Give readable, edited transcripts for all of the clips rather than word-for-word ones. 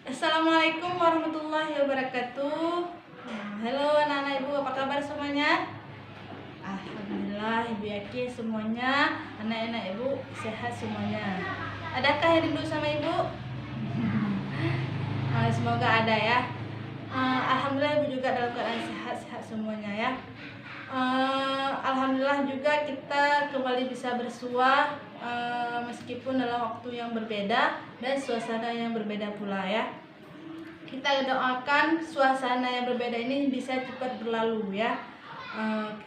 Assalamualaikum warahmatullahi wabarakatuh. Halo anak-anak ibu, apa kabar semuanya? Alhamdulillah ibu yakin semuanya anak-anak ibu sehat semuanya. Adakah yang rindu sama ibu? Semoga ada ya. Alhamdulillah ibu juga dalam keadaan sehat-sehat semuanya ya. Alhamdulillah juga kita kembali bisa bersua meskipun dalam waktu yang berbeda dan suasana yang berbeda pula ya. Kita doakan suasana yang berbeda ini bisa cepat berlalu ya.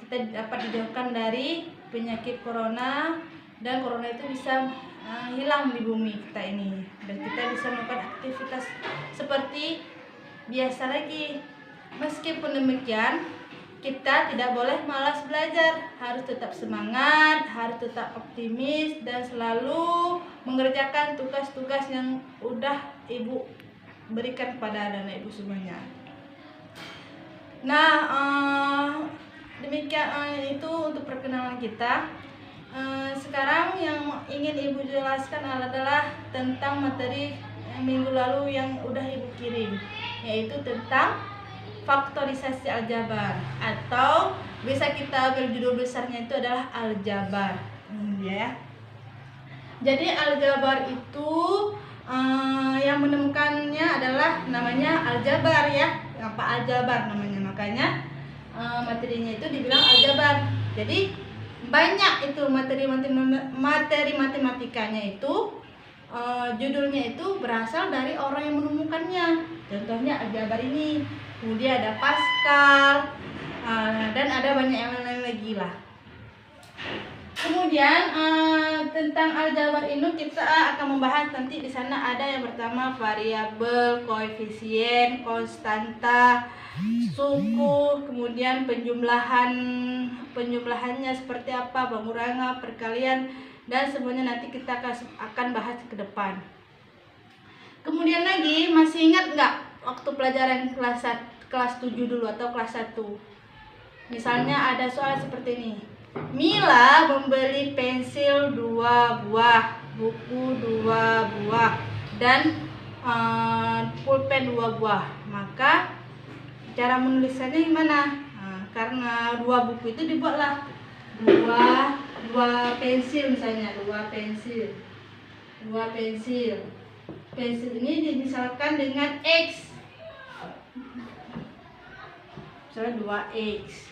Kita dapat dijauhkan dari penyakit corona dan corona itu bisa hilang di bumi kita ini dan kita bisa melakukan aktivitas seperti biasa lagi. Meskipun demikian, kita tidak boleh malas belajar, harus tetap semangat, harus tetap optimis dan selalu mengerjakan tugas-tugas yang udah ibu berikan kepada anak ibu semuanya. Nah, demikian itu untuk perkenalan kita. Sekarang yang ingin ibu jelaskan adalah tentang materi minggu lalu yang udah ibu kirim, yaitu tentang faktorisasi aljabar, atau bisa kita ambil judul besarnya itu adalah aljabar ya. Jadi aljabar itu yang menemukannya adalah namanya aljabar ya. Apa aljabar namanya, makanya materinya itu dibilang aljabar. Jadi banyak itu materi matematikanya itu judulnya itu berasal dari orang yang menemukannya. Contohnya aljabar ini. Kemudian ada Pascal dan ada banyak yang lain lagi lah. Kemudian tentang aljabar ini kita akan membahas nanti di sana ada yang pertama variabel, koefisien, konstanta, suku, kemudian penjumlahannya seperti apa, pengurangan, perkalian dan semuanya nanti kita akan bahas ke depan. Kemudian lagi masih ingat nggak waktu pelajaran kelas 7 dulu atau kelas 1? Misalnya ada soal seperti ini. Mila membeli pensil 2 buah, buku 2 buah, dan pulpen 2 buah. Maka cara menulisannya gimana? Karena 2 buku itu dibuatlah dua pensil, misalnya 2 pensil. Pensil ini dimisalkan dengan X. Misalnya 2X.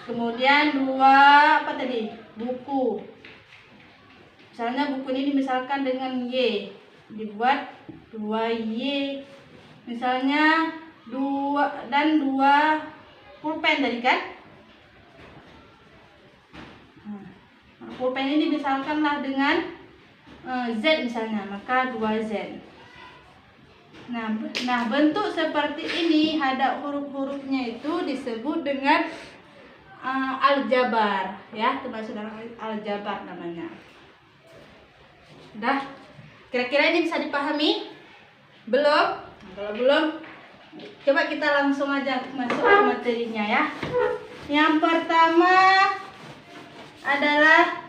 Kemudian 2 apa tadi? Buku. Misalnya buku ini dimisalkan dengan Y. Dibuat 2Y. Misalnya 2 dan 2 pulpen tadi kan? Pulpen ini dimisalkanlah dengan Z misalnya, maka 2Z. Nah, bentuk seperti ini ada huruf-hurufnya itu disebut dengan aljabar ya, termasuk dalam aljabar namanya. Udah, kira-kira ini bisa dipahami? Belum? Kalau belum, coba kita langsung aja masuk ke materinya ya. Yang pertama adalah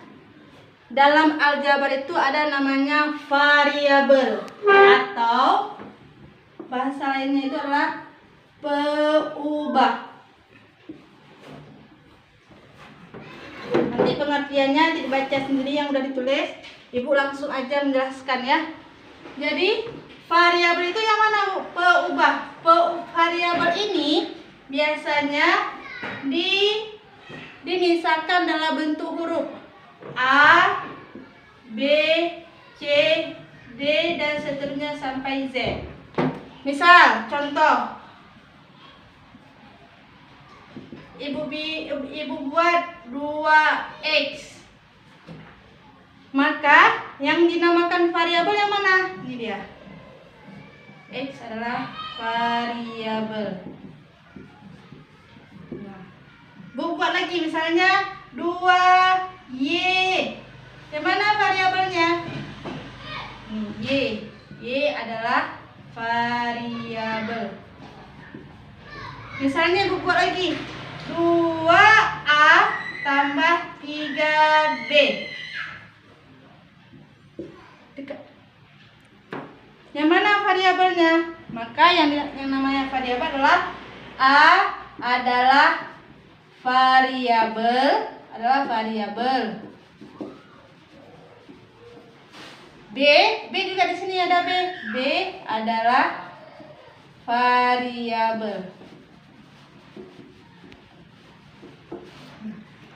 dalam aljabar itu ada namanya variabel, atau bahasa lainnya itu adalah peubah. Nanti pengertiannya dibaca sendiri yang udah ditulis. Ibu langsung aja menjelaskan ya. Jadi variabel itu yang mana, Bu? Peubah. Variabel ini biasanya dimisalkan dalam bentuk huruf A, B, C, D dan seterusnya sampai Z. Misal contoh, ibu buat 2X, maka yang dinamakan variabel yang mana? Ini dia, X adalah variabel. Nah, Bu buat lagi misalnya 2Y, yang mana variabelnya? Y adalah variabel. Misalnya Bu buat lagi 2A tambah 3B. Yang mana variabelnya? Maka yang namanya variabel adalah adalah variabel B juga di sini ada B adalah variabel.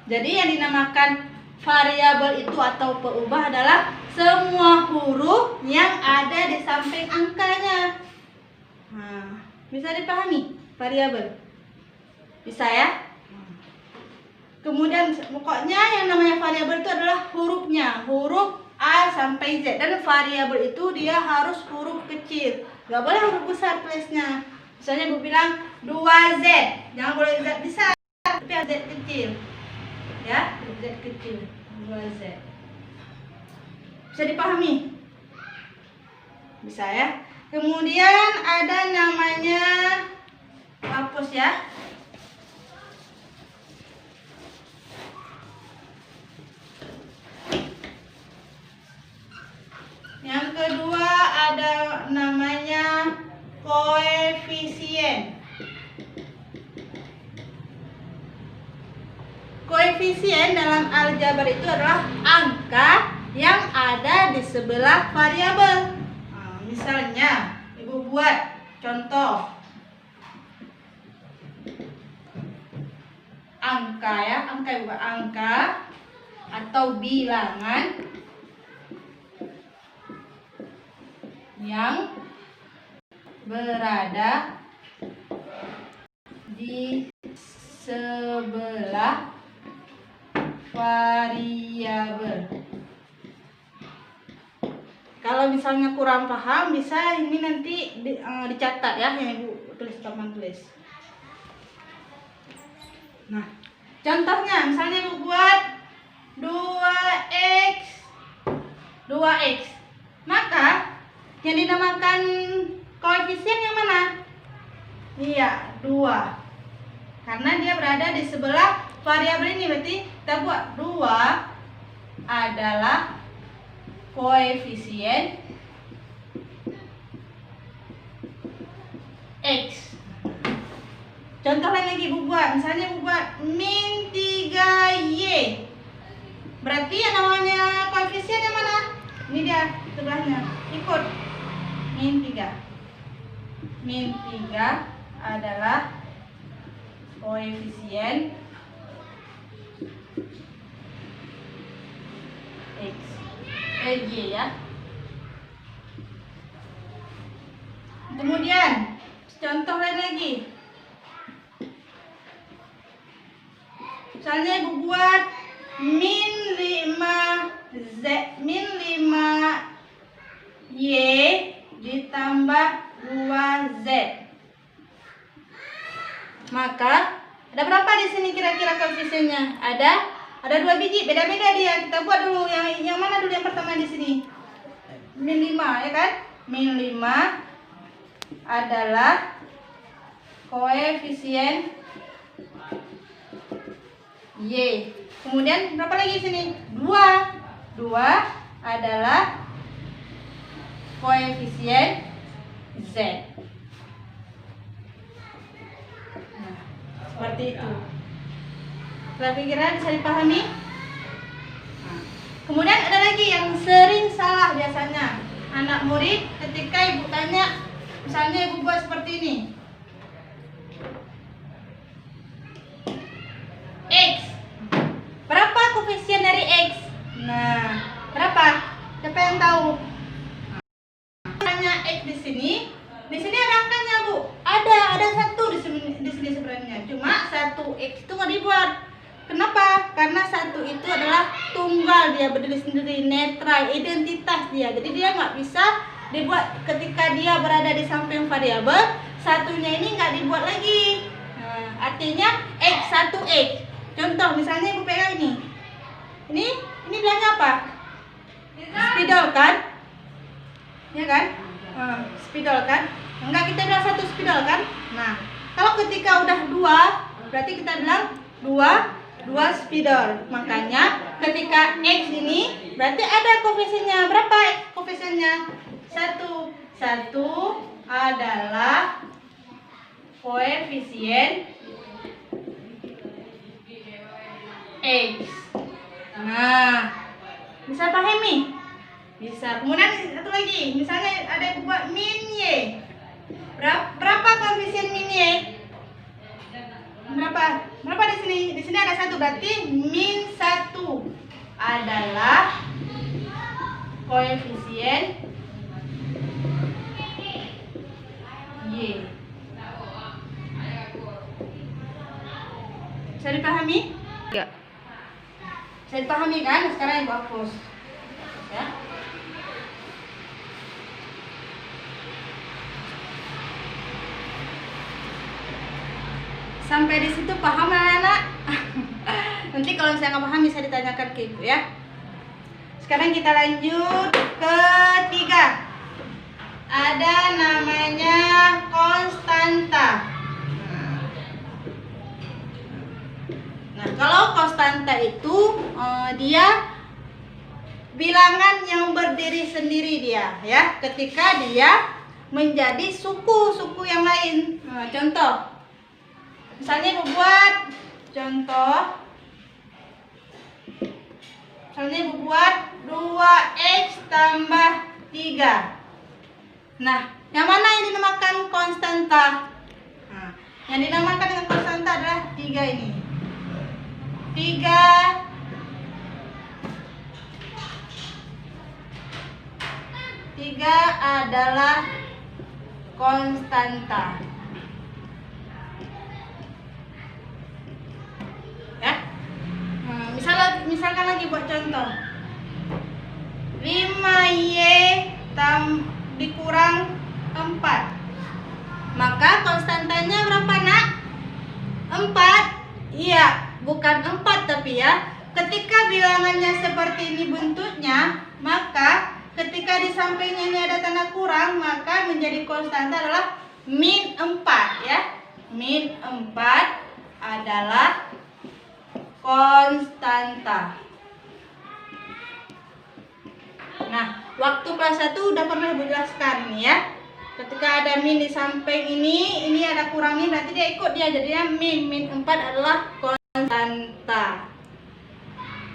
Jadi yang dinamakan variabel itu atau peubah adalah semua huruf yang ada di samping angkanya. Nah, bisa dipahami variabel? Bisa ya? Kemudian pokoknya yang namanya variabel itu adalah hurufnya, huruf A sampai Z, dan variabel itu dia harus huruf kecil, nggak boleh huruf besar tulisnya. Misalnya Bu bilang 2Z, jangan boleh Z besar, tapi Z kecil, ya, Z kecil, 2Z. Bisa dipahami? Bisa ya. Kemudian ada namanya hapus ya. Yang kedua ada namanya koefisien. Koefisien dalam aljabar itu adalah angka yang ada di sebelah variabel. Nah, misalnya Ibu buat contoh angka ya, angka atau bilangan yang berada di sebelah variabel. Kalau misalnya kurang paham, bisa ini nanti dicatat ya, yang Ibu tulis papan tulis. Nah, contohnya misalnya Ibu buat 2x. Maka yang dinamakan koefisien yang mana? Iya, 2. Karena dia berada di sebelah variabel ini, berarti kita buat 2 adalah koefisien X. Contoh lain lagi Bu buat, misalnya Bu buat min 3Y. Berarti yang namanya koefisien yang mana? Ini dia sebelahnya, ikut min 3. Min 3 adalah koefisien X. Y ya. Kemudian contoh lain lagi. Misalnya Ibu buat min 5Y ditambah 2Z. Maka ada berapa di sini kira-kira koefisiennya? Ada 2 biji, beda-beda dia. Kita buat dulu yang mana dulu yang pertama di sini? Min 5 ya kan? Min 5 adalah koefisien Y. Kemudian berapa lagi di sini? 2 adalah koefisien Z. Nah, seperti itu. Saya kira bisa dipahami. Nah, kemudian ada lagi yang sering salah biasanya anak murid ketika Ibu tanya, misalnya Ibu buat seperti ini, X. Berapa koefisien dari X? Nah, berapa? Siapa yang tahu? Tanya X di sini ada angkanya Bu. Ada 1 di sini sebenarnya. Cuma 1X itu nggak dibuat. Kenapa? Karena 1 itu adalah tunggal, dia berdiri sendiri, netral, identitas dia. Jadi dia nggak bisa dibuat ketika dia berada di samping variabel. Satunya ini nggak dibuat lagi. Nah, artinya X, 1X. Contoh misalnya Ibu pegang ini. Ini bilangnya apa? Spidol kan? Ya kan? Spidol kan? Enggak, kita bilang 1 spidol kan? Nah, kalau ketika udah 2, berarti kita bilang 2 spidol. Makanya ketika X ini berarti ada koefisiennya. Berapa koefisiennya? 1 adalah koefisien X. Nah, bisa pahami? Bisa. Kemudian satu lagi, misalnya ada yang buat min Y. Berapa koefisien min Y? Berapa? Berapa di sini? Di sini ada 1, berarti min 1 adalah koefisien Y. Bisa dipahami? Ya. Bisa dipahami kan? Sekarang Ibu hapus. Ya. Sampai di situ paham anak-anak? Nanti kalau misalnya nggak paham bisa ditanyakan ke Ibu ya. Sekarang kita lanjut ke 3. Ada namanya konstanta. Nah, kalau konstanta itu dia bilangan yang berdiri sendiri dia ya. Ketika dia menjadi suku yang lain. Nah, contoh. Misalnya Ibu buat contoh. Misalnya Ibu buat 2x tambah 3. Nah, yang mana yang dinamakan konstanta? Nah, yang dinamakan dengan konstanta adalah 3 ini. 3 adalah konstanta. Ya. Nah, misalkan lagi buat contoh. 5y dikurang 4. Maka konstantanya berapa, Nak? 4. Iya, bukan 4 tapi ya. Ketika bilangannya seperti ini bentuknya, maka ketika di sampingnya ini ada tanda kurang, maka menjadi konstanta adalah min 4 ya. Min 4 adalah konstanta. Nah, waktu kelas 1 udah pernah Ibu jelaskan nih ya. Ketika ada min di samping ini ada kurangnya, berarti dia ikut dia jadinya min 4 adalah konstanta.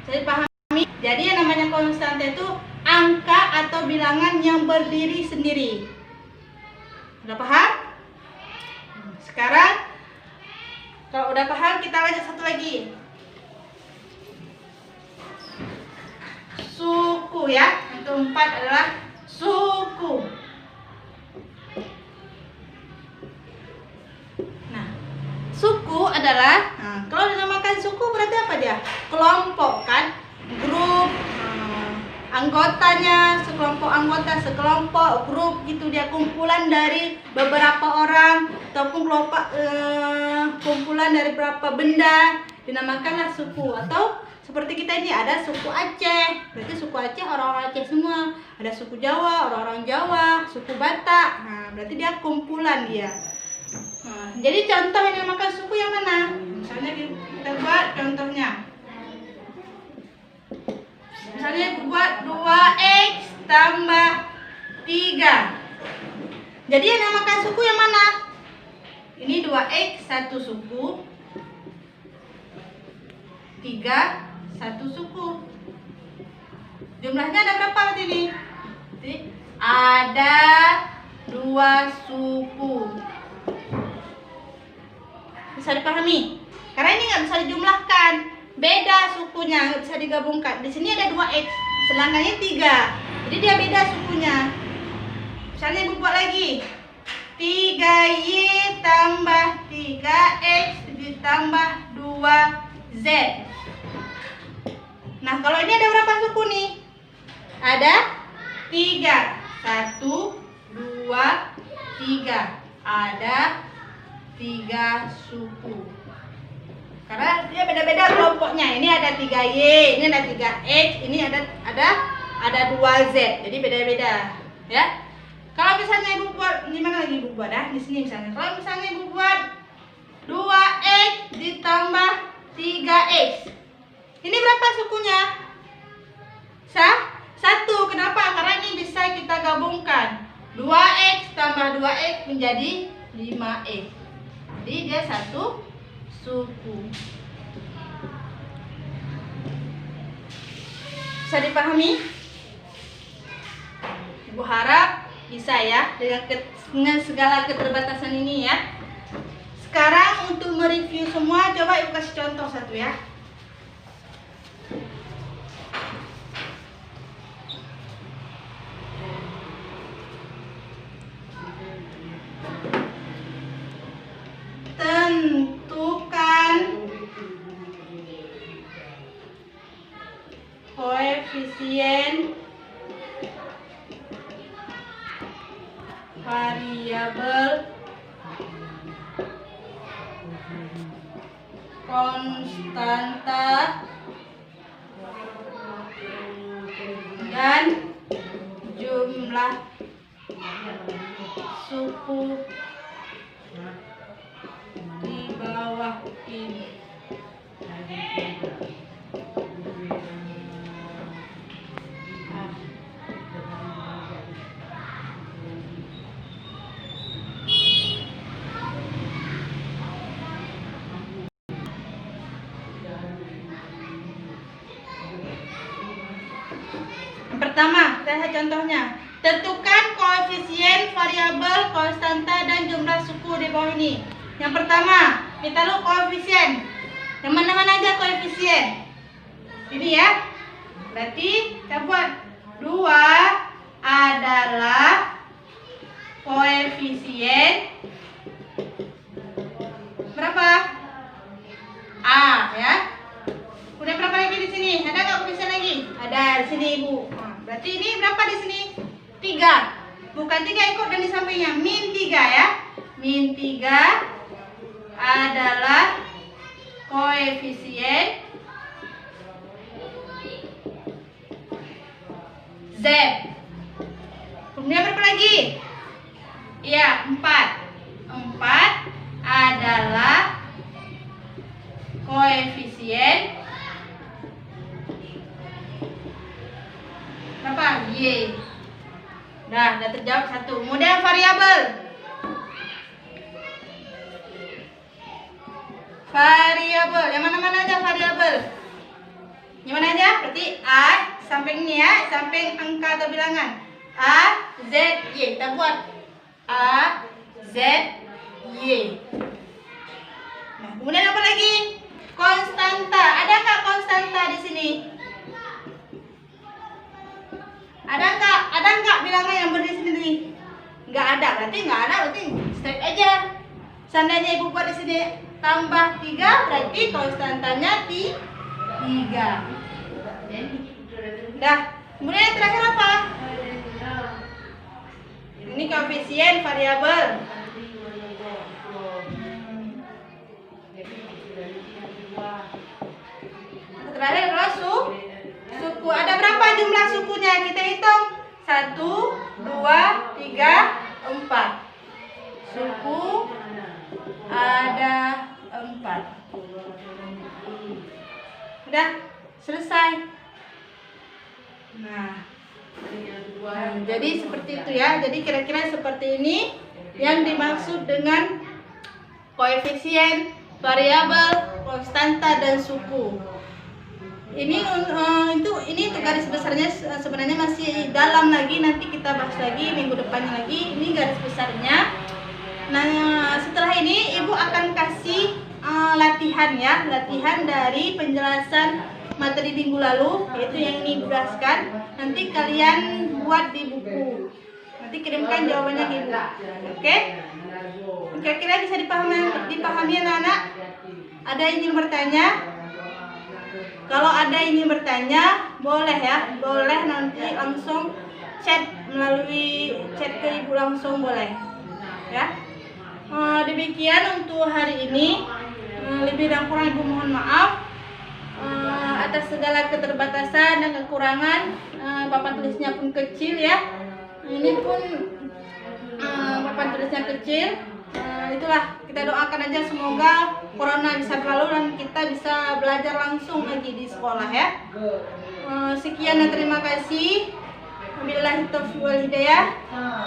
Jadi pahami? Jadi yang namanya konstanta itu angka atau bilangan yang berdiri sendiri. Udah paham? Sekarang kalau udah paham kita lanjut satu lagi. Suku ya. Untuk 4 adalah suku. Nah, suku adalah kalau dinamakan suku berarti apa dia? Kelompok kan? Grup anggotanya, sekelompok anggota, sekelompok grup gitu, dia kumpulan dari beberapa orang ataupun kelompok kumpulan dari beberapa benda, dinamakanlah suku. Atau seperti kita ini ada suku Aceh, berarti suku Aceh orang-orang Aceh semua. Ada suku Jawa, orang-orang Jawa, suku Batak. Nah, berarti dia kumpulan dia. Nah, jadi contoh yang dinamakan suku yang mana? Misalnya kita buat contohnya. Misalnya buat 2x tambah 3. Jadi yang dinamakan suku yang mana? Ini 2x satu suku, 3 satu suku. Jumlahnya ada berapa berarti ini? Ada 2 suku. Bisa dipahami? Karena ini nggak bisa dijumlahkan, beda sukunya, nggak bisa digabungkan. Di sini ada 2x, sedangkannya 3. Jadi dia beda sukunya. Misalnya Ibu buat lagi 3y tambah 3x ditambah 2z. Nah, kalau ini ada berapa suku nih? Ada 3. 1, 2, 3. Ada 3 suku. Karena dia beda-beda kelompoknya. Ini ada 3y, ini ada 3x, ini ada 2z. Jadi beda-beda, ya. Kalau misalnya Ibu buat, gimana lagi Ibu buat Di sini misalnya. Kalau misalnya Ibu buat 2x ditambah 3x. Ini berapa sukunya? 1. Kenapa? Karena ini bisa kita gabungkan. 2x tambah 2x menjadi 5x. Jadi dia satu suku. Bisa dipahami? Ibu harap bisa ya dengan segala keterbatasan ini ya. Sekarang untuk mereview semua, coba Ibu kasih contoh satu ya. Tentukan koefisien variabel konstanta dan jumlah suku di bawah ini. Pertama, kita lihat contohnya. Tentukan koefisien variabel konstanta dan jumlah suku di bawah ini. Yang pertama, kita lihat koefisien. Yang mana-mana aja koefisien. Ini ya. Berarti kita buat 2 adalah koefisien berapa? A ya. Udah berapa lagi di sini? Ada nggak koefisien lagi? Ada di sini Ibu. Berarti ini berapa di sini? 3. Bukan 3 ikut dan di sampingnya. Min 3 ya. Min 3 adalah koefisien Z. Kemudian berapa lagi? Iya, 4. 4 adalah koefisien berapa? Y. Nah, udah terjawab satu. Kemudian variabel. Variabel. Yang mana-mana aja variabel. Yang mana aja? Berarti A samping ini ya, samping angka atau bilangan. A, Z, Y. Kita buat A, Z, Y. Nah, kemudian apa lagi? Konstanta. Ada nggak konstanta di sini? Ada nggak bilangan yang berdiri sendiri? Nggak ada, berarti straight aja. Seandainya Ibu buat di sini tambah 3, berarti konstantanya 3. Dah, kemudian yang terakhir apa? Ini koefisien variabel. Terakhir adalah suku. Ada berapa jumlah sukunya? Kita hitung. 1, 2, 3, 4. Suku ada 4. Udah selesai. Nah, jadi seperti itu ya. Jadi kira-kira seperti ini yang dimaksud dengan koefisien variabel, konstanta dan suku. Ini untuk garis besarnya sebenarnya masih dalam lagi, nanti kita bahas lagi minggu depannya lagi. Ini garis besarnya. Nah, setelah ini Ibu akan kasih latihan ya, latihan dari penjelasan materi minggu lalu, yaitu yang ini jelaskan. Nanti kalian buat di buku. Nanti kirimkan jawabannya ke Ibu. Oke? Kira-kira bisa dipahami anak-anak? Ada yang ingin bertanya? Kalau ada yang ingin bertanya, boleh ya, boleh nanti langsung chat melalui chat ke Ibu langsung boleh, ya. Demikian untuk hari ini. Lebih dan kurang Ibu mohon maaf atas segala keterbatasan dan kekurangan. Papan tulisnya pun kecil ya. Ini pun papan tulisnya kecil. Itulah, kita doakan aja semoga corona bisa berlalu dan kita bisa belajar langsung lagi di sekolah ya. Sekian dan terima kasih. Wabillahi taufiq wal hidayah.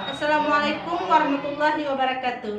Assalamualaikum warahmatullahi wabarakatuh.